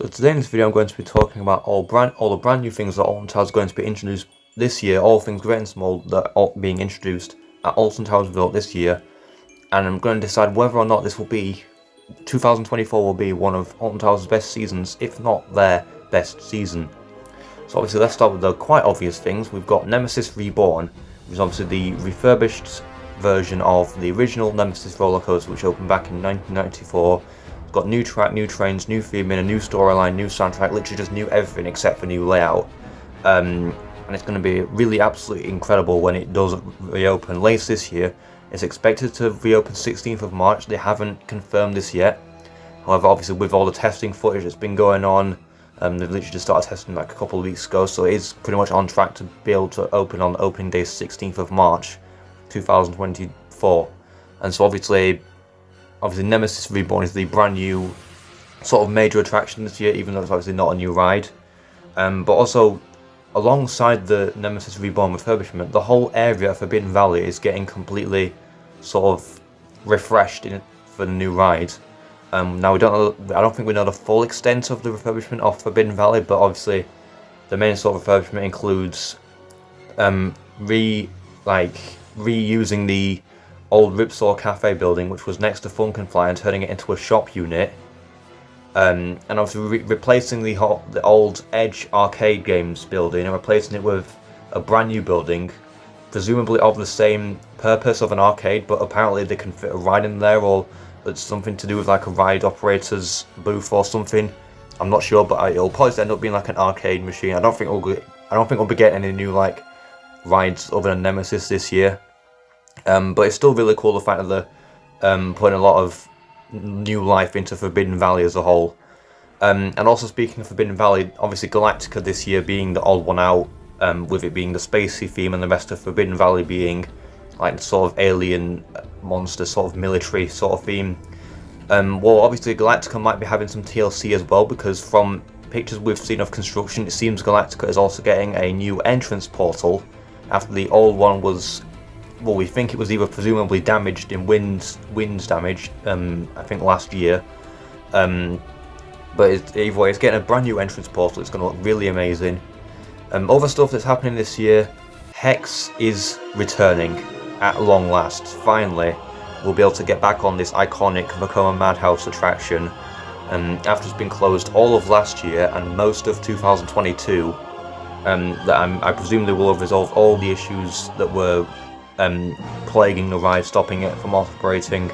So today in this video I'm going to be talking about all the brand new things that Alton Towers is going to be introduced this year, all things great and small that are being introduced at Alton Towers this year, and I'm going to decide whether or not 2024 will be one of Alton Towers' best seasons, if not their best season. So obviously let's start with the quite obvious things. We've got Nemesis Reborn, which is obviously the refurbished version of the original Nemesis roller coaster, which opened back in 1994. Got new track, new trains, new theming, a new storyline, new soundtrack, literally just new everything except for new layout. And it's going to be really absolutely incredible when it does reopen later this year. It's expected to reopen 16th of March, they haven't confirmed this yet. However, obviously with all the testing footage that's been going on, they've literally just started testing like a couple of weeks ago, so it is pretty much on track to be able to open on opening day 16th of March 2024. And so obviously Nemesis Reborn is the brand new sort of major attraction this year, even though it's obviously not a new ride. But also, alongside the Nemesis Reborn refurbishment, the whole area of Forbidden Valley is getting completely sort of refreshed for the new ride. Now I don't think we know the full extent of the refurbishment of Forbidden Valley, but obviously the main sort of refurbishment includes reusing the old Ripsaw Cafe building, which was next to Funk and Fly, and turning it into a shop unit, and obviously replacing the old Edge arcade games building and replacing it with a brand new building, presumably of the same purpose of an arcade, but apparently they can fit a ride in there, or it's something to do with like a ride operator's booth or something. I'm not sure, but it'll probably end up being like an arcade machine. I don't think we'll be getting any new like rides other than Nemesis this year. But it's still really cool the fact that they're putting a lot of new life into Forbidden Valley as a whole. And also speaking of Forbidden Valley, obviously Galactica this year being the odd one out, with it being the spacey theme and the rest of Forbidden Valley being like the sort of alien monster sort of military sort of theme. Well, obviously Galactica might be having some TLC as well, because from pictures we've seen of construction, it seems Galactica is also getting a new entrance portal after the old one was, well, we think it was either presumably damaged in winds damage, I think last year. But either way, it's getting a brand new entrance portal. It's going to look really amazing. Other stuff that's happening this year, Hex is returning at long last. Finally, we'll be able to get back on this iconic Vekoma Madhouse attraction. After it's been closed all of last year and most of 2022, I presume they will have resolved all the issues that were plaguing the ride, stopping it from operating.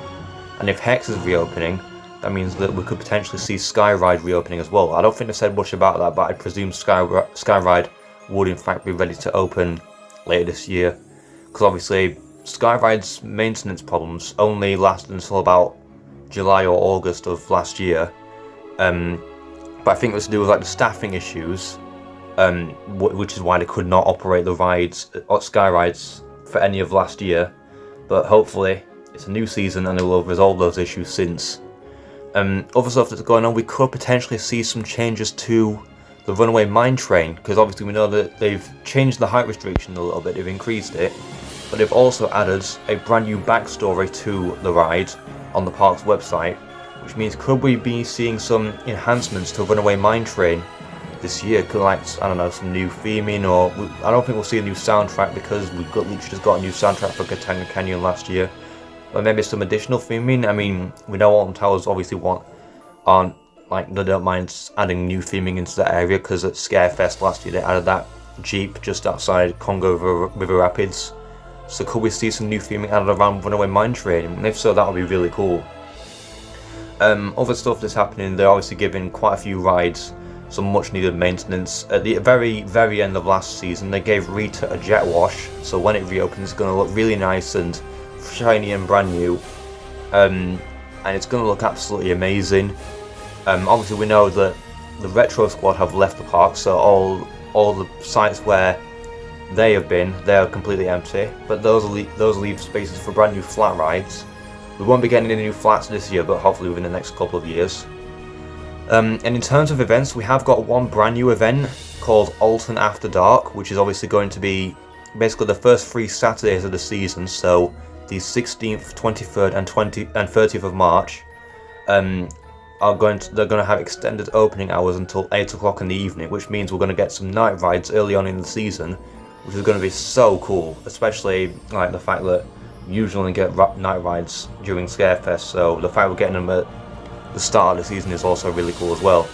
And if Hex is reopening, that means that we could potentially see Skyride reopening as well. I don't think they said much about that, but I presume Skyride would in fact be ready to open later this year, because obviously Skyride's maintenance problems only lasted until about July or August of last year. But I think it was to do with like the staffing issues, which is why they could not operate the rides or Skyrides for any of last year. But hopefully it's a new season and they will have resolved those issues since. Other stuff that's going on, we could potentially see some changes to the Runaway Mine Train, because obviously we know that they've changed the height restriction a little bit, they've increased it, but they've also added a brand new backstory to the ride on the park's website, which means could we be seeing some enhancements to Runaway Mine Train this year? Could, like, I don't know, some new theming, or I don't think we'll see a new soundtrack, because we literally just got a new soundtrack for Katanga Canyon last year. But maybe some additional theming. I mean, we know Alton Towers obviously they don't mind adding new theming into that area, because at Scarefest last year they added that Jeep just outside Congo River Rapids. So could we see some new theming added around Runaway Mine Train? And if so, that would be really cool. Other stuff that's happening, they're obviously giving quite a few rides some much needed maintenance. At the very, very end of last season, they gave Rita a jet wash, so when it reopens it's going to look really nice and shiny and brand new. And it's going to look absolutely amazing. Obviously we know that the Retro Squad have left the park, so all the sites where they have been, they are completely empty, but those leave spaces for brand new flat rides. We won't be getting any new flats this year, but hopefully within the next couple of years. And in terms of events, we have got one brand new event called Alton After Dark, which is obviously going to be basically the first 3 Saturdays of the season, so the 16th, 23rd and 30th of March. they're going to have extended opening hours until 8 o'clock in the evening, which means we're going to get some night rides early on in the season, which is going to be so cool, especially like the fact that you usually get night rides during Scarefest, so the fact we're getting them at the start of the season is also really cool as well.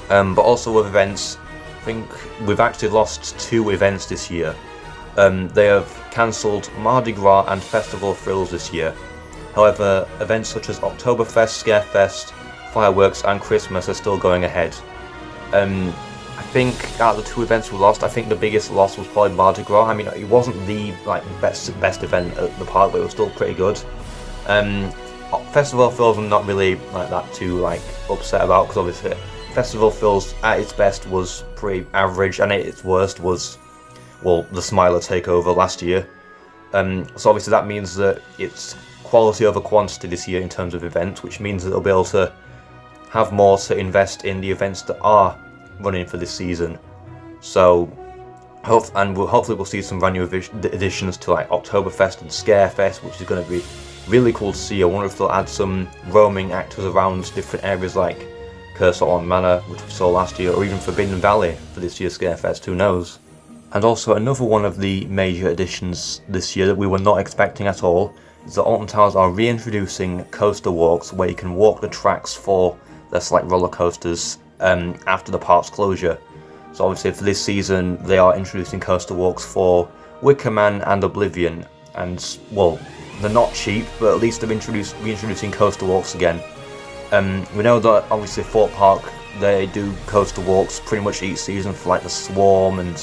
But also with events, I think we've actually lost 2 events this year. They have cancelled Mardi Gras and Festival of Thrills this year. However, events such as Oktoberfest, Scarefest, Fireworks and Christmas are still going ahead. I think out of the 2 events we lost, I think the biggest loss was probably Mardi Gras. I mean, it wasn't the best event at the park, but it was still pretty good. Festival of Thrills I'm not really that too upset about, because obviously Festival of Thrills at its best was pretty average, and at its worst was, well, the Smiler takeover last year. So obviously that means that it's quality over quantity this year in terms of events, which means that they'll be able to have more to invest in the events that are running for this season. So hopefully we'll see some brand new additions to Oktoberfest and Scarefest, which is going to be really cool to see. I wonder if they'll add some roaming actors around different areas like Curse of Alton Manor, which we saw last year, or even Forbidden Valley for this year's Scarefest, who knows. And also another one of the major additions this year that we were not expecting at all is that Alton Towers are reintroducing coaster walks, where you can walk the tracks for their select roller coasters after the park's closure. So obviously for this season they are introducing coaster walks for Wicker Man and Oblivion, and well, they're not cheap, but at least they're reintroducing coaster walks again. We know that obviously Fort Park, they do coaster walks pretty much each season for the Swarm and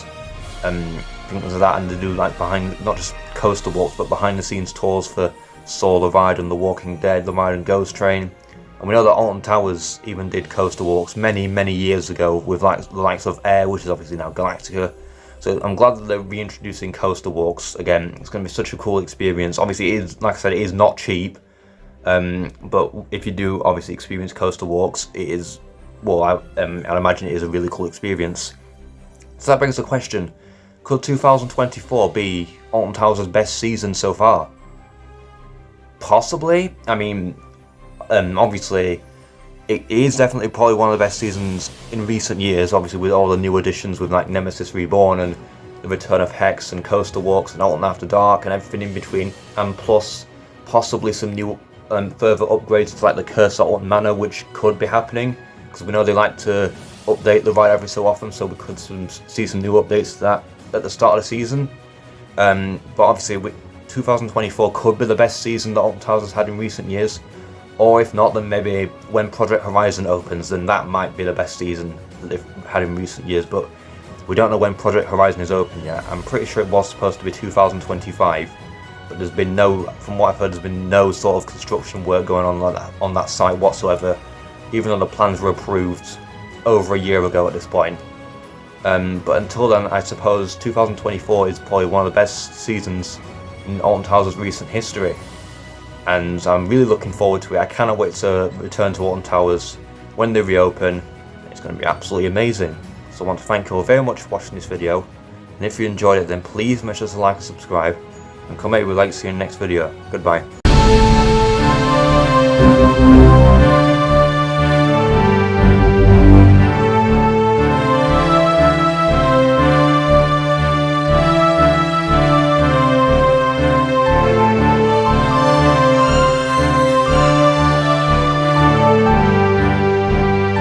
things like that, and they do behind, not just coaster walks, but behind the scenes tours for Saw the Ride and The Walking Dead, The Ride and Ghost Train. And we know that Alton Towers even did coaster walks many years ago with the likes of Air, which is obviously now Galactica. So I'm glad that they're reintroducing coaster walks again. It's going to be such a cool experience. Obviously it is, like I said, it is not cheap. But if you do obviously experience coaster walks, it is, well, I'd imagine it is a really cool experience. So that brings the question, could 2024 be Alton Towers' best season so far? Possibly. I mean, obviously it is definitely probably one of the best seasons in recent years, obviously with all the new additions with Nemesis Reborn and the return of Hex and coaster walks and Alton After Dark and everything in between, and plus possibly some new further upgrades to the Curse of Alton Manor, which could be happening, because we know they like to update the ride every so often, so we could see some new updates to that at the start of the season. But obviously 2024 could be the best season that Alton Towers has had in recent years, or if not, then maybe when Project Horizon opens, then that might be the best season that they've had in recent years. But we don't know when Project Horizon is open yet. I'm pretty sure it was supposed to be 2025, but there's been no, from what I've heard, there's been no sort of construction work going on that site whatsoever, even though the plans were approved over a year ago at this point. But until then, I suppose 2024 is probably one of the best seasons in Alton Towers' recent history, and I'm really looking forward to it. I cannot wait to return to Alton Towers when they reopen. It's going to be absolutely amazing. So I want to thank you all very much for watching this video, and if you enjoyed it, then please make sure to like and subscribe, and comment if you'd like to see you in the next video. Goodbye.